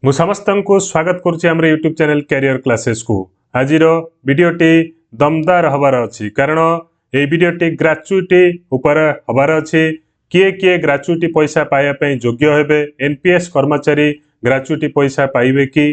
मु समस्त को स्वागत करुच्ची आम यूट्यूब चैनल कैरियर क्लासेस को। आज वीडियोटी दमदार हबार अच्छी कारण ये वीडियोटी ग्रेचुइटी उपर हबार अच्छी किए किए ग्रेचुइटी पैसा पाइबा योग्य हेबे एनपीएस कर्मचारी ग्रेचुइटी पैसा पाइबे कि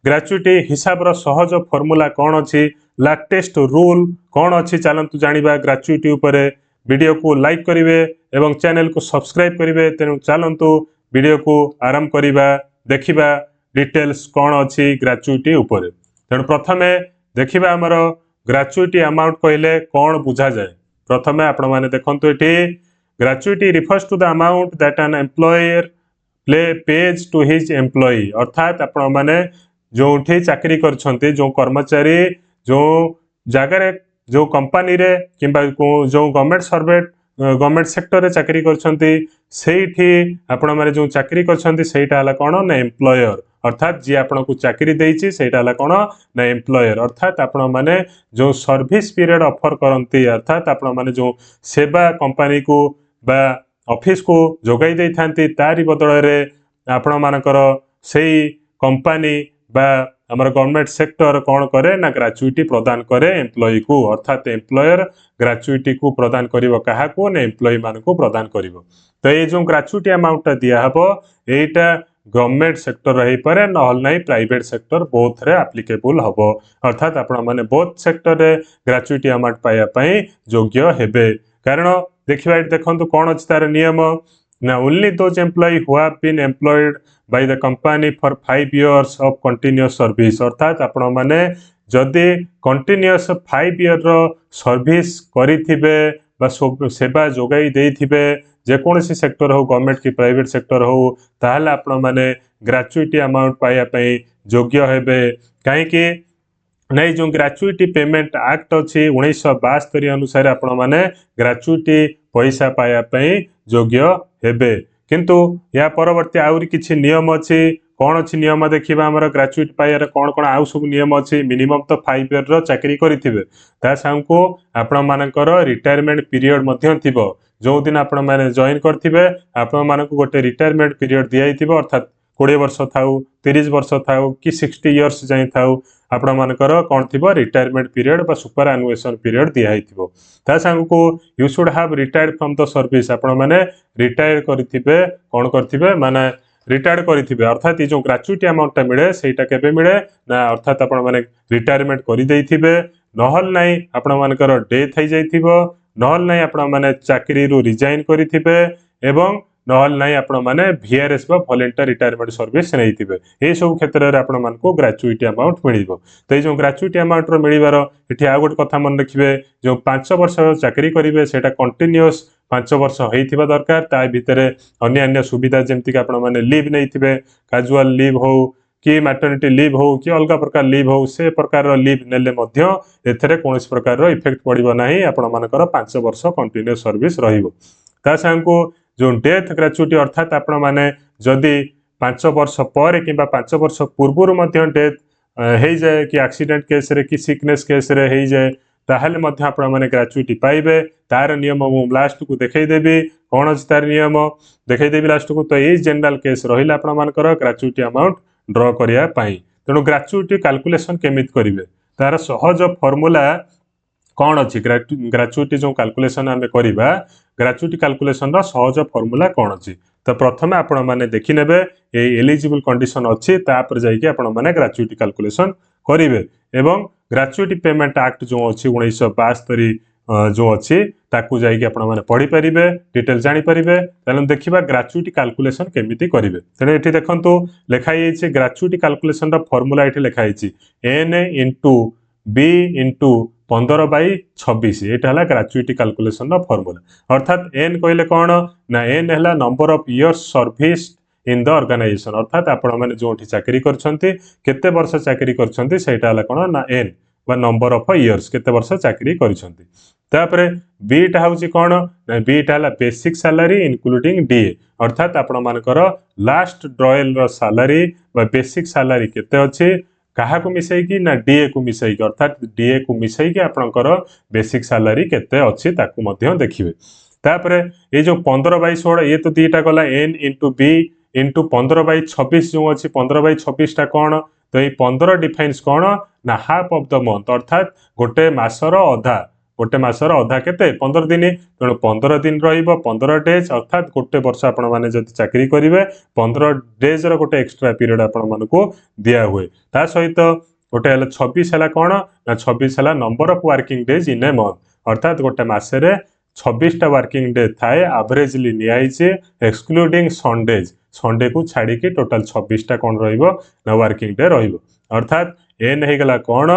ग्रेचुइटी हिसाब रो सहज फॉर्मूला कौन अच्छी लेटेस्ट रूल कौन अच्छी चलतु जानिबा ग्रेचुइटी उपरे वीडियो को लाइक करिवे एवं चैनल को सब्सक्राइब करिवे। तेणु चलतु वीडियो को आरंभ करिबा देखिबा डिटेल्स कौन अच्छी ग्रेचुइटी उपरे। तेणु प्रथमे देखिबा हमर ग्रेचुइटी अमाउंट कहले कौन बुझा जाए। प्रथमे आपण माने देखंतु एठी gratuity refers to the amount that an employer pays to his employee अर्थात आपण माने जोठी चाकरी करछंती जो कर्मचारी जो जगार जो कंपनी रे किंबा जो गवर्नमेंट सेक्टर रे चाकरी करछंती सेठी आपण माने जो चाकरी करछंती सेटा हला कोन ना एम्प्लॉयर अर्थात जी आपण को चाकरी देइछि सेटा हला कोन ना एम्प्लॉयर अर्थात आपण माने जो सर्विस पीरियड ऑफर करंती अर्थात आपण माने जो सेवा कंपनी को बा ऑफिस को जोगाई देई थांती तारी बदल रे आपण मानकर सेही कंपनी बा हमर गवर्नमेंट सेक्टर कौन करे ना ग्रेचुइटी प्रदान करे एम्प्लॉई को अर्थात एम्प्लॉयर ग्रेचुइटी को प्रदान करिवो काहा को ना एम्प्लॉई मान को प्रदान करिवो। तो ये जो ग्रेचुइटी अमाउंट दिया हबो एटा गवर्नमेंट सेक्टर रही पारे नहल नाही प्राइवेट सेक्टर बोथ रे एप्लीकेबल हबो अर्थात आपण माने बोथ सेक्टर रे ग्रेचुइटी अमाउंट पाया पई योग्य हेबे। कारण देखिबा देखंतु कोन अछि तार नियम ना only those employee who have been employed by the company for 5 years of continuous service अर्थात आपण माने जदि कंटिन्यूअस 5 year रो सर्विस करिथिबे बा सेवा जोगाई देइथिबे जे कोनसी सेक्टर हो गवर्नमेंट की प्राइवेट सेक्टर हो ताहले आपण माने ग्रेचुइटी अमाउंट पाया पई योग्य हेबे। काहे कि नहीं जो ग्रेचुइटी पेमेंट एक्ट अच्छी 1972 अनुसार आपण माने ग्रेचुइटी पैसा पाया पई योग्य हेबे। किंतु या परवर्ती आउरी किछि नियम अछि कौन अच्छी नियम देखिबा हमर ग्रेचुइटी पाइबार कौन कौन आउ सब नियम अच्छी मिनिमम तो 5 year रो चाकरी करिथिबे ता सांको आपण मानकर रिटायरमेंट पीरियड मध्य थिबो जो दिन आपण माने जॉइन करथिबे आपण मानक गोटे रिटायरमेंट पीरियड दियाइथिबो अर्थात 20 वर्ष थाउ 30 वर्ष थाउ कि 60 years जाई थाउ आपण मानकर कौन थिबो रिटायरमेंट पीरियड बा सुपर एनुएशन पीरियड दियाइथिबो ता सांको you should have retired from the service आपण माने रिटायर करथिबे कौन करथिबे माने रिटायर्ड करथिबे अर्थात जो ग्रेचुइटी अमाउंट मिले सेटा केबे मिले ना अर्थात आपण माने रिटायरमेंट करि देइथिबे नहल नाही आपण मानकर डेथ हो जाइथिबो नहल नाही आपण माने चाकरी रु रिजाइन करिथिबे एवं नहल नाही आपण माने वीआरएस बा वॉलंटरी रिटायरमेंट सर्विस नैथिबे ए सब क्षेत्र रे आपण मान को ग्रेचुइटी अमाउंट मिलिबो। तो ये जो ग्रेचुइटी अमाउंट रो मिलिबार एठी आ गोटे कथा मन रखिबे जो 5 वर्ष चाकरी करिवे सेटा कंटीन्यूअस 5 वर्ष होइथिबा दरकार ता भितरे अन्य अन्य सुविधा जेमति कि आपण माने लीव नैथिबे कैजुअल लीव हो कि मैटरनिटी लीव हो कि अलग प्रकार लीव हो से प्रकार लीव नेले मध्य एथरे कोनोस प्रकार इफेक्ट पड़िबो नाही आपण मानकर 5 वर्ष कंटिन्यूअस सर्विस रहिबो। ता सांको जो डेथ ग्रेचुइटी अर्थात आपण माने जदि 5 वर्ष पर किंबा 5 वर्ष पूर्व मध्य डेथ हो जाए कि एक्सीडेंट केस रे कि सिकनेस केस रे हो जाए ताहले मध्य आपण माने ग्रेचुइटी पाइबे। तार नियम मु लास्ट को देखै देबी कोन अछि तार नियम देखै देबी लास्ट को। तो ए जनरल केस रहिला आपण मानकर ग्रेचुइटी अमाउंट ड्रॉ करिया पाई। तेणु ग्रेचुइटी कैलकुलेशन केमित करिवे तार सहज फॉर्मूला कौन अच्छी ग्रेचुइटी जो कैलकुलेशन आमे करिबा ग्रेचुइटी कैलकुलेशन रा सहज फॉर्मूला कौन अच्छी। तो प्रथमे आपण माने देखि नेबे ए एलिजिबल कंडीशन अच्छी तापर जाई कि आपण माने ग्रेचुइटी कैलकुलेशन करिवे एवं ग्रेचुइटी पेमेंट एक्ट जो अच्छी 1972 जो अच्छी ताकू जाई कि आपण माने पढ़ी परिबे डिटेल जानि परिबे। तने देखिबा ग्रेचुइटी कैलकुलेशन केमिति करिवे। तने एठी देखंतु लिखाई छि ग्रेचुइटी कैलकुलेशन रा फार्मूला एठी लिखाई छि n * b * 15/26 एटा हला ग्रेचुइटी कैलकुलेशन रा फार्मूला अर्थात n कहले कोन ना n हला number of years service in the organisation अर्थात आपण माने जोठी चाकरी करछंती केते वर्ष चाकरी करछंती सेटा हला कोन ना n बा नंबर ऑफ इयर्स केते वर्ष चाकरी करछंती। तापरे b टा होची कोन ना b टा हला बेसिक सैलरी इंक्लूडिंग डी अर्थात आपण मानकर लास्ट ड्रॉयल रो सैलरी बा बेसिक सैलरी केते अछि कहा को मिसई कि ना डीए को मिसई कि अर्थात डीए को मिसई कि आपनकर बेसिक सैलरी केते अछि ताकू मध्य देखिबे। तापरे ये जो 15/16 ये तो दीटा गला n * b इंटू 15/26 जो अच्छी 15/26 टा कौन तो ये 15 डिफाइन्स कौन ना हाफ ऑफ द मंथ अर्थात गोटे मासर अधा गोटे मासर अधा केते 15 दिन तेणु 15 दिन रहिबो 15 डेज अर्थात गोटे वर्ष आपण माने जदि चाकरी करिवे 15 डेज रो गोटे एक्स्ट्रा पीरियड आपण मानकू दिया हुए ता सहित गोटे 26 है कौन ना 26 है number of working days in a month अर्थात गोटे मसरे 26टा वर्किंग डे थाए एवरेजली नियाइचे एक्सक्लूडिंग संडे को छाड़ी टोटाल 26टा कौन रहिबो ना वर्किंग डे रहिबो अर्थात एन हेगला कौन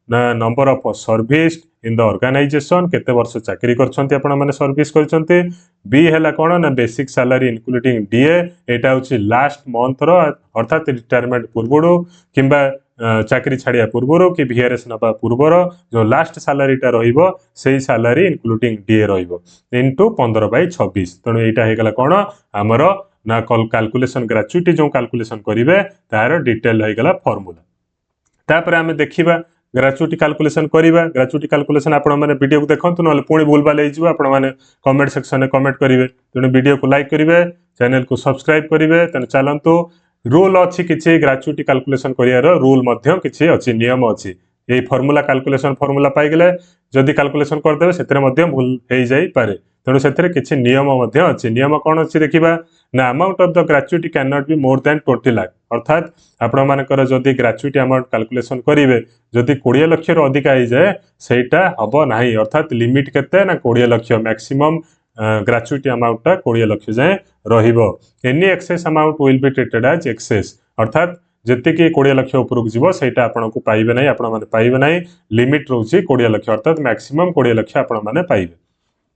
ना number of service in the organisation केते वर्ष चाकरी करछंती आपण माने सर्विस करछंती बी हैला कोन ना बेसिक सैलरी इंक्लूडिंग डीए एटा होची लास्ट मंथ रो अर्थात रिटायरमेंट पूर्वरो किंबा चाकरी छाड़िया पूर्वरो कि वीआरएस नबा पूर्वर जो लास्ट सैलरीटा रहिबो सेही सैलरी इंक्लूडिंग डीए रहिबो इनटू 15/26 तेणु एटा हेगला कोन हमर ना कैलकुलेशन ग्रेच्युटी जो कैलकुलेशन करिवे तार डिटेल हेगला फार्मूला तापर आमे देखिबा ग्रेच्युटी कैलकुलेशन करिबा ग्रेच्युटी कैलकुलेशन आपण माने वीडियो को देखंतु नले पुणी भूलभाल हे जिवो आपण माने कमेंट सेक्शन में कमेंट करिवे तेणु वीडियो को लाइक करिवे चैनल को सब्सक्राइब करिवे तेणु चलंतु रूल अच्छी किसी ग्रेच्युटी कैलकुलेशन करियार रूल मध्य किसी अच्छी नियम अच्छी ये फॉर्मूला कैलकुलेशन फॉर्मूला पाइगले जदि कैलकुलेशन करदेवे से भूल हो जाई पारे तेणु से किसी नियम अच्छी नियम कौन अच्छी देखा ना amount of the gratuity can not be more than 20 lakh अर्थात आपण मानकर जदि ग्रेच्युटी अमाउंट कैलकुलेशन करेंगे जदि 20 लाख रु अधिक हो जाए सेटा हम ना अर्थात लिमिट केते ना 20 lakh maximum gratuity amount 20 lakh जाए रहिबो any excess amount will be treated as excess अर्थात जेतिकी 20 लाख उपरक जीवो सेटा आपण को पाइबे नाही आपण माने पाइबे नाही लिमिट रहउची 20 लाख अर्थात मैक्सिमम 20 लाख आपण माने पाइबे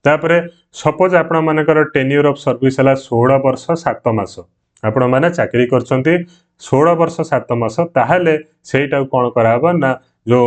तापरे सपोज आपण मानकर टेन्यूर ऑफ सर्विस हला 16 वर्ष 7 मास आपण माने चाकरी करछंती 16 वर्ष 7 मास ताहाले सेटा कोन कराबा ना जो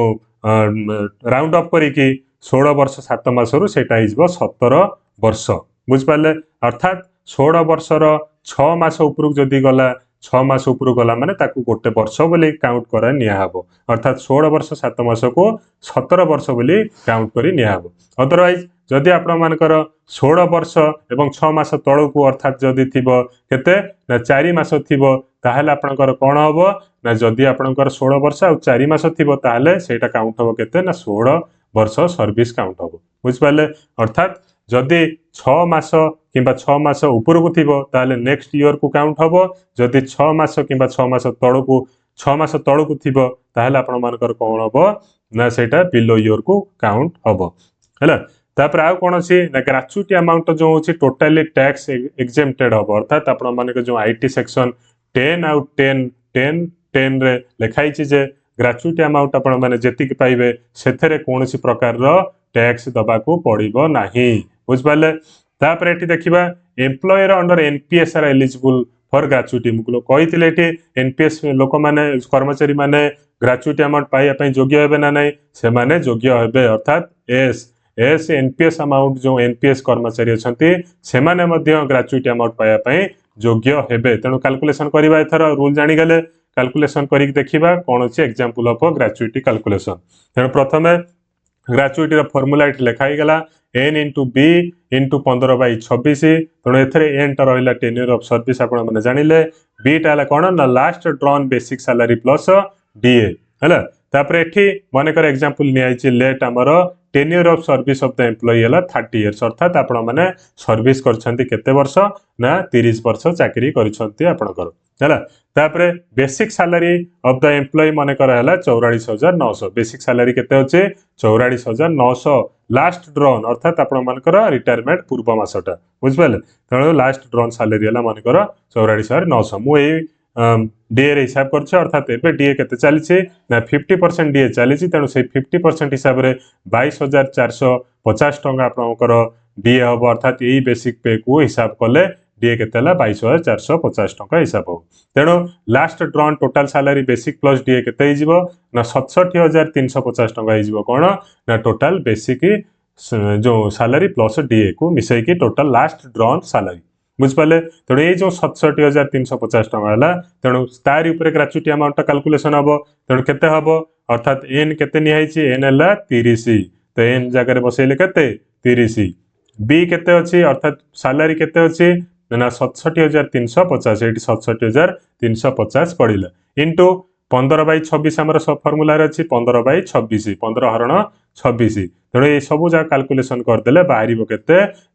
राउंड अप करी कि 16 वर्ष 7 मास रु सेटा हिजबो 17 वर्ष बुझ पाले अर्थात 16 वर्षर 6 मास उपरक जदि गला 6 मास उपरक गला माने ताकू गोटे वर्ष बोली काउंट करा निया हबो अर्थात 16 वर्ष 7 मास को 17 वर्ष बोली काउंट करी निया हबो अदरवाइज जदि आपण मानकर 16 वर्ष एवं 6 मास तळकू अर्थात जदि थिबो केते ना 4 मास थिबो ताहाले आपणकर कोन हबो ना जदि आपणकर 16 वर्ष और 4 मास थिबो ताहाले सेटा काउंट हबो केते ना 16 वर्ष सर्विस काउंट हबो बुझ पाले अर्थात जदि 6 मास किंबा 6 मास उपरकू थिबो ताहाले नेक्स्ट ईयर को काउंट हबो जदि 6 मास किंबा 6 मास तळकू 6 मास तळकू थिबो ताहाले आपण मानकर कोन हबो ना सेटा बिलो ईयर को काउंट हबो हैला तापर आउ कौन अच्छी ना ग्रेच्युटी अमाउंट जो होची टोटली टैक्स एक्जेम्प्टेड हम अर्थात आपण माने जो आईटी सेक्शन 10 आउ 10 10 10 रे लिखाई जे ग्रेच्युटी अमाउंट आपण माने जेतिक पाइबे सेथरे कोनोसी प्रकार रो टैक्स दबा को पड़िबो नाही बुझ पाले तापर एठी देखिबा employer under NPS are eligible for gratuity मुकुलो कहिथिले एठी एनपीएस लोक माने कर्मचारी माने ग्रेच्युटी अमाउंट पाइया पई योग्य हेबे ना नाही से माने योग्य हेबे अर्थात एस एनपीएस अमाउंट जो एनपीएस कर्मचारी अछंती सेमाने मध्य ग्रेच्युटी अमाउंट पाया पई योग्य हेबे तेणु कैलकुलेशन करबा एथर रूल जानि गले कैलकुलेशन करिक देखिबा कोन अछि एग्जांपल ऑफ ग्रेच्युटी कैलकुलेशन तेणु प्रथमे ग्रेच्युटी रो फार्मूला इट लिखाई गला n into b into 15/26 तेणु एथरे n टा रहिला टेन्यूर ऑफ सर्विस आपण माने जानिले b टा हला कोन ना last drawn basic salary plus DA हला तापर एठी माने कर एग्जांपल नियाइछि लेट हमर tenure of service of the employee हला 30 इयर्स अर्थात आपण माने सर्विस करछंती केते वर्ष ना 30 वर्ष चाकरी करछंती आपणकर हला तापर basic salary of the employee माने कर हला 44900 बेसिक सैलरी केते होचे 44900 लास्ट ड्रॉन अर्थात आपण मानकर रिटायरमेंट पूर्व मासटा बुझ पाले तेणु लास्ट ड्रॉन सैलरी हला मानकर 44900 मु ए डीए रे हिसाब करछ अर्थात एबे डीए केते चलीछि ना 50% डीए चलीछि तेणु से 50% हिसाब रे 22450 टंका आपनकर डीए हबो अर्थात एई बेसिक पे को हिसाब कले डीए केते हला 22450 टंका हिसाब हो तेणु last drawn total salary basic plus DA केते हिजिबो ना 67350 टंका हिजिबो कोन ना टोटल बेसिक जो सैलरी प्लस डीए को मिसई की टोटल लास्ट ड्रॉन सैलरी बुझ पाले तेणु ये जो 67350 टंका हला तेणु तार ऊपर ग्रेच्युटी अमाउंट कैलकुलेशन हबो तेणु केते हबो अर्थात एन केते निहाइछि एन हला 30 तो एन जगह रे बसैले केते 30 बी केते अछि अर्थात सैलरी केते अछि ना 67,350 ये 67,350 पड़ा इंटू 15/26 आम फर्मूला अच्छी 15/26 15 हरण 26 तेणु ये सब जगह काल्कुलेसन करदे बाहर के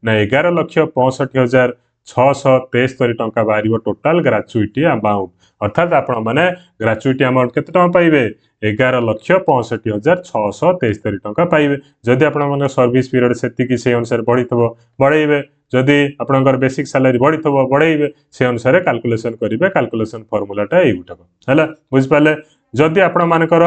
11,65,673 टंका बाहर टोटाल ग्राचुईटी अमाउंट अर्थात आपण मैंने ग्राचुईटी अमाउंट के पाइबे 11,65,673 टंका पाइबे जदि आपण सर्विस पीरियड से अनुसार बढ़ी बढ़ेबे जदि आपंकर बेसिक सैलरी बढ़ी बढ़ेबे से अनुसार काल्कुलेसन करेंगे काल्कुलेसन फर्मूलाटा युटाक है बुझिपारे जदि आपण मानकर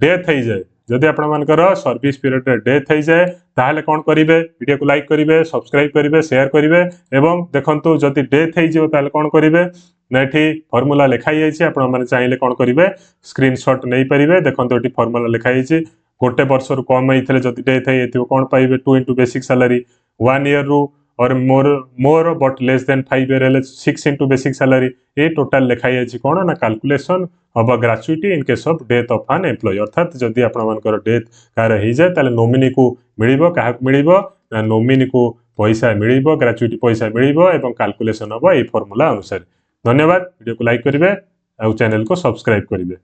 डेथ हो जाए जदि आपण मानकर सर्विस पीरियड रे डेथ हो जाए ताहले कौन करेंगे वीडियो को लाइक करेंगे सब्सक्राइब करेंगे शेयर करेंगे एवं देखंतु जदि डेथ हो ताहले कौन करेंगे ना ये फर्मूला लिखाई आपने चाहिए कौन करेंगे स्क्रीनशॉट नहीं पारे देखो ये फर्मूला लिखाई गोटे वर्ष रु कम होते जदि डेथ हो कौन पाइबे 2 इंटू बेसिक सैलरी 1 ईयर रु or more but less than 5 year 6 into basic salary ये टोटाल लिखाई कौन ना कैलकुलेशन अब gratuity in case of death of an employee अर्थात जदि आपंकर डेथ कार हो जाए ताले नोमिनी को मिल क्या मिल ना नोमिनी को पैसा मिल ग्राचुईटी पैसा मिल कैलकुलेशन हम ये फर्मूला अनुसार धन्यवाद वीडियो को लाइक करेंगे और चैनल को सब्सक्राइब करेंगे।